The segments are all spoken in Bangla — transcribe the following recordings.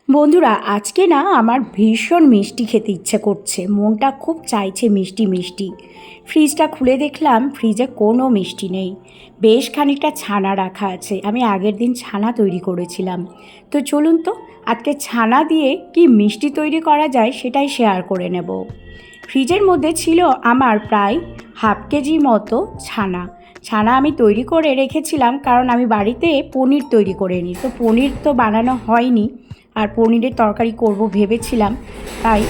বন্ধুরা, আজকে না আমার ভীষণ মিষ্টি খেতে ইচ্ছে করছে। মনটা খুব চাইছে মিষ্টি মিষ্টি। ফ্রিজটা খুলে দেখলাম ফ্রিজে কোনো মিষ্টি নেই। বেশ খানিকটা ছানা রাখা আছে। আমি আগের দিন ছানা তৈরি করেছিলাম। তো চলুন তো আজকে ছানা দিয়ে কি মিষ্টি তৈরি করা যায় সেটাই শেয়ার করে নেব। ফ্রিজের মধ্যে ছিল আমার প্রায় হাফ কেজি মতো ছানা। ছানা আমি তৈরি করে রেখেছিলাম কারণ আমি বাড়িতে পনির তৈরি করে নিই। তো পনির তো বানানো হয়নি, আর পনিরের তরকারি করব ভেবেছিলাম। তাই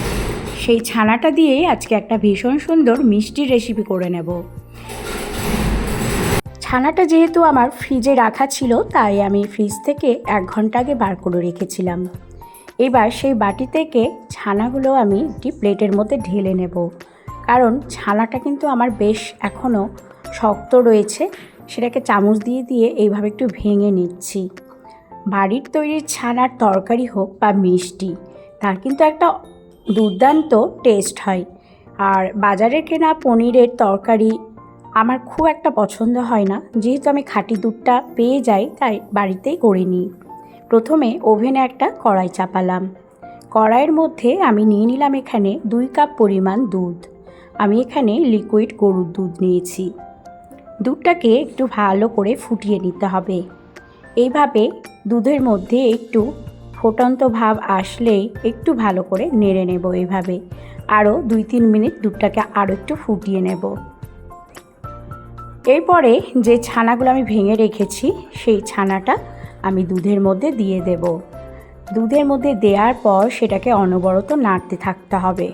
সেই ছানাটা দিয়েই আজকে একটা ভীষণ সুন্দর মিষ্টির রেসিপি করে নেব। ছানাটা যেহেতু আমার ফ্রিজে রাখা ছিল, তাই আমি ফ্রিজ থেকে 1 ঘন্টা আগে বার করে রেখেছিলাম। এবার সেই বাটি থেকে ছানাগুলো আমি একটি প্লেটের মধ্যে ঢেলে নেব, কারণ ছানাটা কিন্তু আমার বেশ এখনও শক্ত রয়েছে। সেটাকে চামচ দিয়ে দিয়ে এইভাবে একটু ভেঙে নিচ্ছি। বাড়ির তৈরি ছানার তরকারি হোক বা মিষ্টি, তার কিন্তু একটা দুর্দান্ত টেস্ট হয়। আর বাজারের কেনা পনিরের তরকারি আমার খুব একটা পছন্দ হয় না। যেহেতু আমি খাঁটি দুধটা পেয়ে যাই, তাই বাড়িতেই করে নিই। প্রথমে ওভেনে একটা কড়াই চাপালাম। কড়াইয়ের মধ্যে আমি নিয়ে নিলাম এখানে 2 কাপ পরিমাণ দুধ। আমি এখানে লিকুইড গরুর দুধ নিয়েছি। দুধটাকে একটু ভালো করে ফুটিয়ে নিতে হবে। এইভাবে দুধের মধ্যে একটু ফোটন্ত ভাব আসলেই একটু ভালো করে নেড়ে নেব। এইভাবে আরও 2-3 মিনিট দুধটাকে আরও একটু ফুটিয়ে নেব। এরপরে যে ছানাগুলো আমি ভেঙে রেখেছি, সেই ছানাটা আমি দুধের মধ্যে দিয়ে দেব। দুধের মধ্যে দেওয়ার পর সেটাকে অনবরত নাড়তে থাকতে হবে।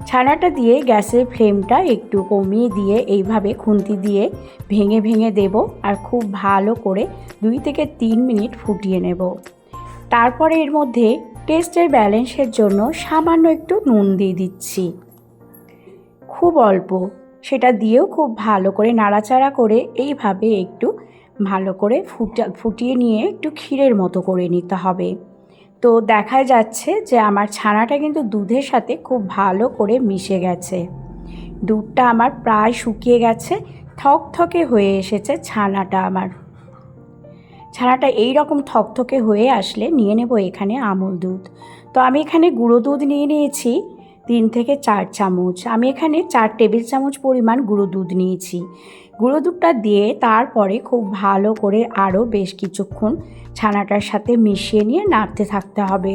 ছানাটা দিয়ে গ্যাসের ফ্লেমটা একটু কমিয়ে দিয়ে এইভাবে খুন্তি দিয়ে ভেঙে ভেঙে দেব, আর খুব ভালো করে 2 থেকে 3 মিনিট ফুটিয়ে নেব। তারপরে এর মধ্যে টেস্টের ব্যালেন্সের জন্য সামান্য একটু নুন দিয়ে দিচ্ছি, খুব অল্প। সেটা দিয়েও খুব ভালো করে নাড়াচাড়া করে এইভাবে একটু ভালো করে ফুটিয়ে নিয়ে একটু ক্ষীরের মতো করে নিতে হবে। তো দেখা যাচ্ছে যে আমার ছানাটা কিন্তু দুধের সাথে খুব ভালো করে মিশে গেছে। দুধটা আমার প্রায় শুকিয়ে গেছে, থকথকে হয়ে এসেছে ছানাটা আমার। ছানাটা এই রকম থকথকে হয়ে আসলে নিয়ে নেব এখানে আমুল দুধ। তো আমি এখানে গুঁড়ো দুধ নিয়ে নিয়েছি 3 থেকে 4 চামচ। আমি এখানে 4 টেবিল চামচ পরিমাণ গুঁড়ো দুধ নিয়েছি। গুঁড়ো দুধটা দিয়ে তারপরে খুব ভালো করে আরও বেশ কিছুক্ষণ ছানাটার সাথে মিশিয়ে নিয়ে নাড়তে থাকতে হবে।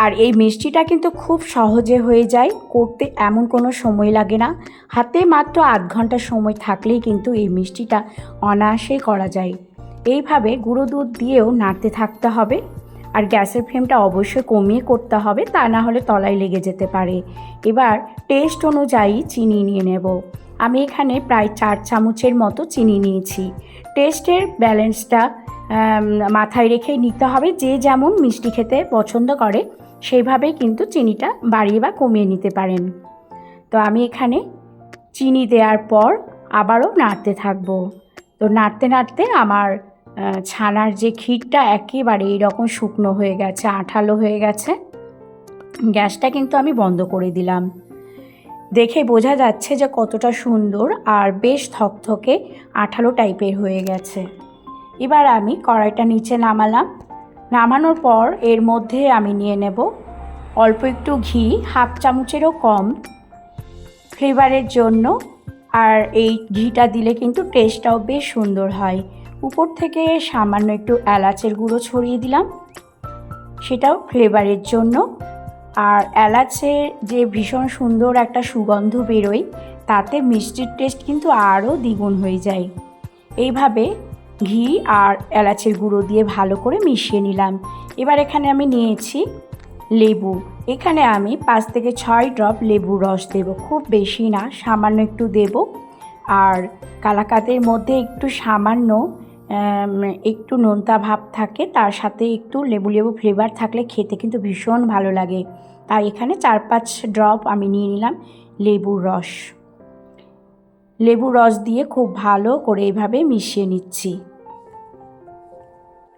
আর এই মিষ্টিটা কিন্তু খুব সহজে হয়ে যায় করতে, এমন কোনো সময় লাগে না। হাতে মাত্র 8 ঘন্টা সময় থাকলেই কিন্তু এই মিষ্টিটা অনায়াসেই করা যায়। এইভাবে গুঁড়ো দুধ দিয়েও নাড়তে থাকতে হবে। আর গ্যাসের ফ্লেমটা অবশ্যই কমিয়ে করতে হবে, তা না হলে তলায় লেগে যেতে পারে। এবার টেস্ট অনুযায়ী চিনি নিয়ে নেব। আমি এখানে প্রায় 4 চামচের মতো চিনি নিয়েছি। টেস্টের ব্যালেন্সটা মাথায় রেখেই নিতে হবে। যে যেমন মিষ্টি খেতে পছন্দ করে সেইভাবেই কিন্তু চিনিটা বাড়িয়ে বা কমিয়ে নিতে পারেন। তো আমি এখানে চিনি দেওয়ার পর আবারও নাড়তে থাকবো। তো নাড়তে নাড়তে আমার ছানার যে ক্ষীরটা একেবারে এইরকম শুকনো হয়ে গেছে, আঠালো হয়ে গেছে। গ্যাসটা কিন্তু আমি বন্ধ করে দিলাম। দেখে বোঝা যাচ্ছে যে কতটা সুন্দর আর বেশ থকথকে আঠালো টাইপের হয়ে গেছে। এবার আমি কড়াইটা নিচে নামালাম। নামানোর পর এর মধ্যে আমি নিয়ে নেব অল্প একটু ঘি, হাফ চামচেরও কম, ফ্লেভারের জন্য। আর এই ঘিটা দিলে কিন্তু টেস্টটাও বেশ সুন্দর হয়। উপর থেকে সামান্য একটু এলাচের গুঁড়ো ছড়িয়ে দিলাম, সেটাও ফ্লেভারের জন্য। আর এলাচের যে ভীষণ সুন্দর একটা সুগন্ধ বেরোয়, তাতে মিষ্টির টেস্ট কিন্তু আরও দ্বিগুণ হয়ে যায়। এইভাবে ঘি আর এলাচের গুঁড়ো দিয়ে ভালো করে মিশিয়ে নিলাম। এবার এখানে আমি নিয়েছি লেবু। এখানে আমি 5 থেকে 6 ড্রপ লেবুর রস দেব, খুব বেশি না, সামান্য একটু দেব। আর কালাকাঁদের মধ্যে একটু সামান্য একটু নোনতা ভাব থাকে, তার সাথে একটু লেবু লেবু ফ্লেভার থাকলে খেতে কিন্তু ভীষণ ভালো লাগে। তাই এখানে 4-5 ড্রপ আমি নিয়ে নিলাম লেবুর রস। লেবুর রস দিয়ে খুব ভালো করে এইভাবে মিশিয়ে নিচ্ছি।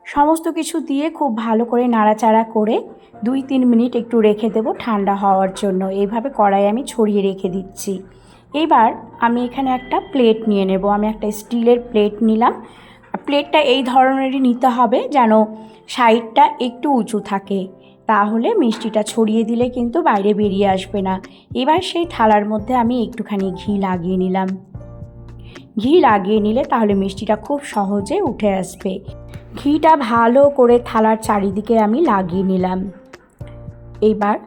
সমস্ত কিছু দিয়ে খুব ভালো করে নাড়াচাড়া করে 2-3 মিনিট একটু রেখে দেবো ঠান্ডা হওয়ার জন্য। এইভাবে কড়াই আমি ছড়িয়ে রেখে দিচ্ছি। এবার আমি এখানে একটা প্লেট নিয়ে নেব। আমি একটা স্টিলের প্লেট নিলাম। প্লেটটা এই ধরনেরই নিতে হবে যেন সাইডটা একটু উঁচু থাকে, তাহলে মিষ্টিটা ছড়িয়ে দিলে কিন্তু বাইরে বেরিয়ে আসবে না। এবার সেই থালার মধ্যে আমি একটুখানি ঘি লাগিয়ে নিলাম। ঘি লাগিয়ে নিলে তাহলে মিষ্টিটা খুব সহজে উঠে আসবে। ঘিটা ভালো করে থালার চারিদিকে আমি লাগিয়ে নিলাম। এবার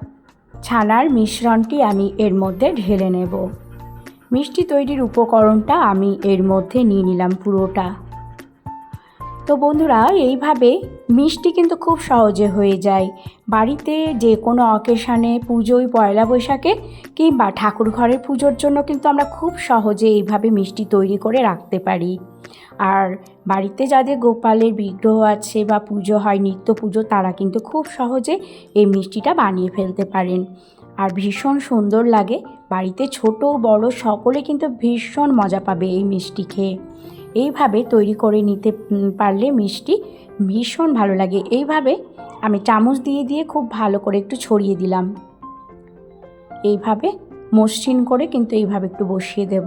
ছানার মিশ্রণটি আমি এর মধ্যে ঢেলে নেব। মিষ্টি তৈরির উপকরণটা আমি এর মধ্যে নিয়ে নিলাম পুরোটা। তো বন্ধুরা, এইভাবে মিষ্টি কিন্তু খুব সহজে হয়ে যায়। বাড়িতে যে কোনো অকেশানে, পুজোয়, পয়লা বৈশাখে কিংবা ঠাকুর ঘরের পুজোর জন্য কিন্তু আমরা খুব সহজে এইভাবে মিষ্টি তৈরি করে রাখতে পারি। আর বাড়িতে যাদের গোপালের বিগ্রহ আছে বা পুজো হয়, নিত্য পুজো, তারা কিন্তু খুব সহজে এই মিষ্টিটা বানিয়ে ফেলতে পারেন। আর ভীষণ সুন্দর লাগে। বাড়িতে ছোট বড় সকলে কিন্তু ভীষণ মজা পাবে এই মিষ্টি খেয়ে। এইভাবে তৈরি করে নিতে পারলে মিষ্টি ভীষণ ভালো লাগে। এইভাবে আমি চামচ দিয়ে দিয়ে খুব ভালো করে একটু ছড়িয়ে দিলাম। এইভাবে মসৃণ করে কিন্তু এইভাবে একটু বসিয়ে দেব।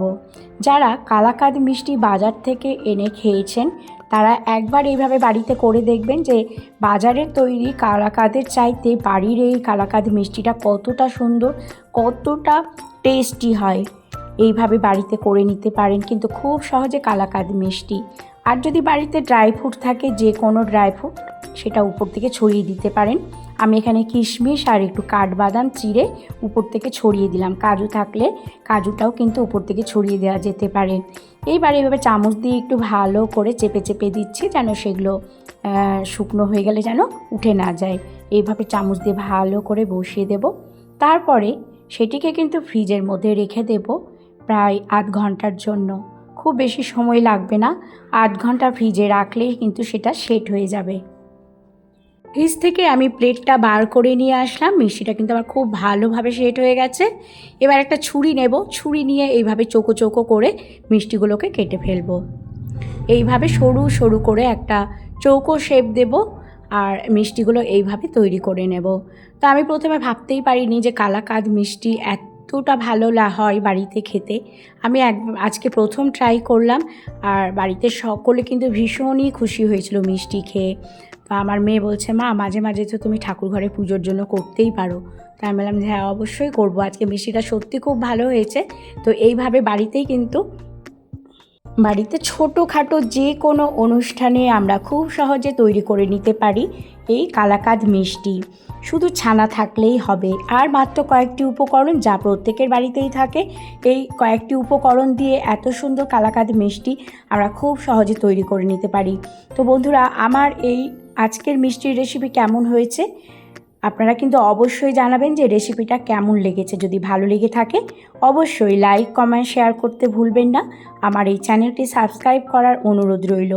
যারা কালাকাঁদ মিষ্টি বাজার থেকে এনে খেয়েছেন তারা একবার এইভাবে বাড়িতে করে দেখবেন যে বাজারের তৈরি কালাকাঁদের চাইতে বাড়ির এই কালাকাঁদ মিষ্টিটা কতটা সুন্দর, কতটা টেস্টি হয়। এইভাবে বাড়িতে করে নিতে পারেন কিন্তু খুব সহজে কালাকাঁদ মিষ্টি। আর যদি বাড়িতে ড্রাই ফ্রুট থাকে, যে কোনো ড্রাই ফ্রুট, সেটা উপর থেকে ছড়িয়ে দিতে পারেন। আমি এখানে কিশমিশ আর একটু কাঠবাদাম চিড়ে উপর থেকে ছড়িয়ে দিলাম। কাজু থাকলে কাজুটাও কিন্তু উপর থেকে ছড়িয়ে দেওয়া যেতে পারে। এইবার এইভাবে চামচ দিয়ে একটু ভালো করে চেপে চেপে দিচ্ছি যেন সেগুলো শুকনো হয়ে গেলে যেন উঠে না যায়। এইভাবে চামচ দিয়ে ভালো করে বসিয়ে দেব। তারপরে সেটিকে কিন্তু ফ্রিজের মধ্যে রেখে দেব প্রায় আধ ঘন্টার জন্য। খুব বেশি সময় লাগবে না, আধ ঘন্টা ফ্রিজে রাখলেই কিন্তু সেটা সেট হয়ে যাবে। ফ্রিজ থেকে আমি প্লেটটা বার করে নিয়ে আসলাম। মিষ্টিটা কিন্তু আমার খুব ভালোভাবে সেট হয়ে গেছে। এবার একটা ছুরি নেব, ছুরি নিয়ে এইভাবে চৌকো চৌকো করে মিষ্টিগুলোকে কেটে ফেলবো। এইভাবে সরু সরু করে একটা চৌকো শেপ দেব আর মিষ্টিগুলো এইভাবে তৈরি করে নেব। তো আমি প্রথমে ভাবতেই পারিনি যে কালাকাঁদ মিষ্টি এতটা ভালো হয় বাড়িতে খেতে। আমি আজকে প্রথম ট্রাই করলাম আর বাড়িতে সকলে কিন্তু ভীষণই খুশি হয়েছিল মিষ্টি খেয়ে। তো আমার মেয়ে বলছে, মা মাঝে মাঝে তো তুমি ঠাকুর ঘরে পুজোর জন্য করতেই পারো। তো আমি বললাম যে হ্যাঁ, অবশ্যই করবো। আজকে মিষ্টিটা সত্যি খুব ভালো হয়েছে। তো এইভাবে বাড়িতে ছোটোখাটো যে কোনো অনুষ্ঠানে আমরা খুব সহজে তৈরি করে নিতে পারি এই কালাকাঁদ মিষ্টি। শুধু ছানা থাকলেই হবে আর মাত্র কয়েকটি উপকরণ, যা প্রত্যেকের বাড়িতেই থাকে। এই কয়েকটি উপকরণ দিয়ে এত সুন্দর কালাকাঁদ মিষ্টি আমরা খুব সহজে তৈরি করে নিতে পারি। তো বন্ধুরা, আমার এই আজকের মিষ্টির রেসিপি কেমন হয়েছে আপনারা কিন্তু অবশ্যই জানাবেন যে রেসিপিটা কেমন লেগেছে। যদি ভালো লেগে থাকে অবশ্যই লাইক, কমেন্ট, শেয়ার করতে ভুলবেন না। আমার এই চ্যানেলটি সাবস্ক্রাইব করার অনুরোধ রইল।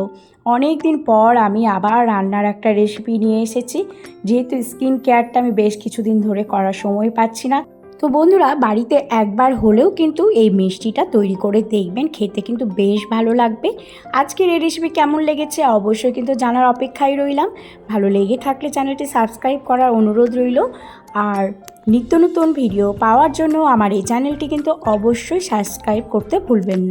অনেক দিন পর আমি আবার রান্নার একটা রেসিপি নিয়ে এসেছি, যেহেতু স্কিন কেয়ারটা আমি বেশ কিছুদিন ধরে করার সময় পাচ্ছি না। তো বন্ধুরা, বাড়িতে একবার হলেও কিন্তু এই মিষ্টিটা তৈরি করে দেখবেন, খেতে কিন্তু বেশ ভালো লাগবে। আজকের এই রেসিপি কেমন লেগেছে অবশ্যই কিন্তু জানার অপেক্ষায় রইলাম। ভালো লেগে থাকলে চ্যানেলটি সাবস্ক্রাইব করার অনুরোধ রইল। আর নিত্য নতুন ভিডিও পাওয়ার জন্য আমার এই চ্যানেলটি কিন্তু অবশ্যই সাবস্ক্রাইব করতে ভুলবেন না।